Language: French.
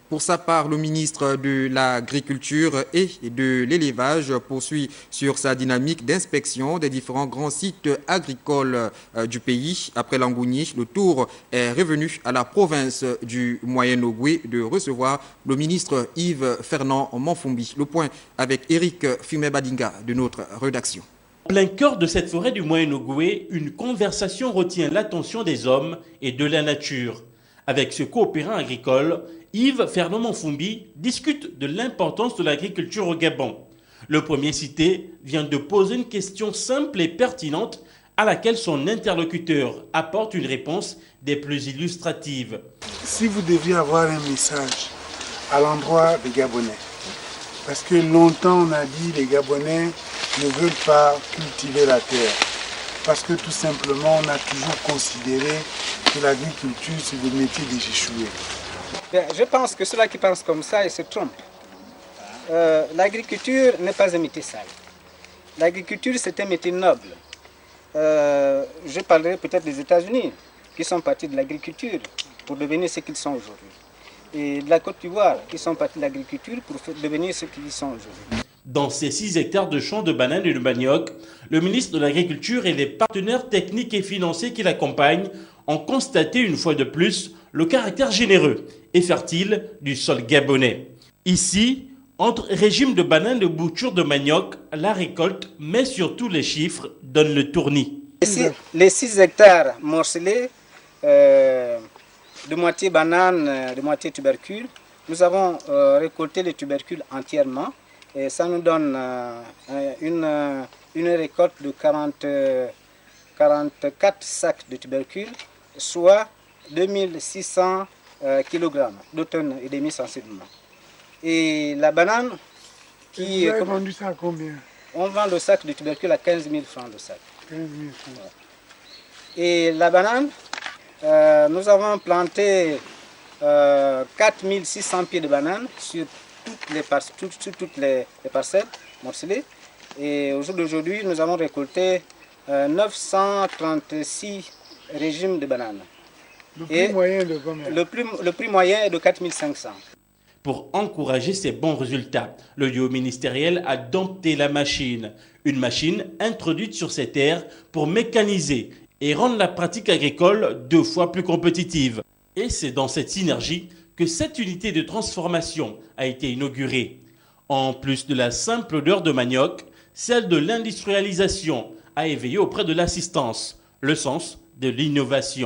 Pour sa part, le ministre de l'Agriculture et de l'Élevage poursuit sur sa dynamique d'inspection des différents grands sites agricoles du pays. Après Langouni, le tour est revenu à la province du Moyen-Ogooué de recevoir le ministre Yves Fernand Monfumbi. Le point avec Eric Fumé-Badinga de notre rédaction. En plein cœur de cette forêt du Moyen-Ogooué, une conversation retient l'attention des hommes et de la nature. Avec ce coopérant agricole, Yves Fernand Monfumbi discute de l'importance de l'agriculture au Gabon. Le premier cité vient de poser une question simple et pertinente à laquelle son interlocuteur apporte une réponse des plus illustratives. Si vous deviez avoir un message à l'endroit des Gabonais, parce que longtemps on a dit les Gabonais ne veulent pas cultiver la terre, parce que tout simplement on a toujours considéré que l'agriculture c'est le métier des échoués. Je pense que ceux-là qui pensent comme ça, ils se trompent. L'agriculture n'est pas un métier sale. L'agriculture, c'est un métier noble. Je parlerai peut-être des États-Unis, qui sont partis de l'agriculture pour devenir ce qu'ils sont aujourd'hui. Et de la Côte d'Ivoire, qui sont partis de l'agriculture pour devenir ce qu'ils sont aujourd'hui. Dans ces 6 hectares de champs de bananes et de manioc, le ministre de l'Agriculture et les partenaires techniques et financiers qui l'accompagnent ont constaté une fois de plus le caractère généreux et fertile du sol gabonais. Ici, entre régime de bananes et de bouture de manioc, la récolte, mais surtout les chiffres, donnent le tournis. Les 6 hectares morcelés, de moitié bananes, de moitié tubercules, nous avons récolté les tubercules entièrement. Et ça nous donne une récolte de 44 sacs de tubercules, soit 2600 kg, 2 tonnes et demi sensiblement. Et la banane, Vous avez vendu ça à combien? On vend le sac de tubercules à 15 000 francs le sac. 15 000 francs. Et la banane, nous avons planté 4600 pieds de bananes sur toutes les parcelles morcelées. Et au jour d'aujourd'hui, nous avons récolté 936 régimes de bananes. Le prix moyen de combien? Le prix moyen est de 4500. Pour encourager ces bons résultats, le duo ministériel a dompté la machine. Une machine introduite sur ces terres pour mécaniser et rendre la pratique agricole 2 fois plus compétitive. Et c'est dans cette synergie que cette unité de transformation a été inaugurée. En plus de la simple odeur de manioc, celle de l'industrialisation a éveillé auprès de l'assistance le sens de l'innovation.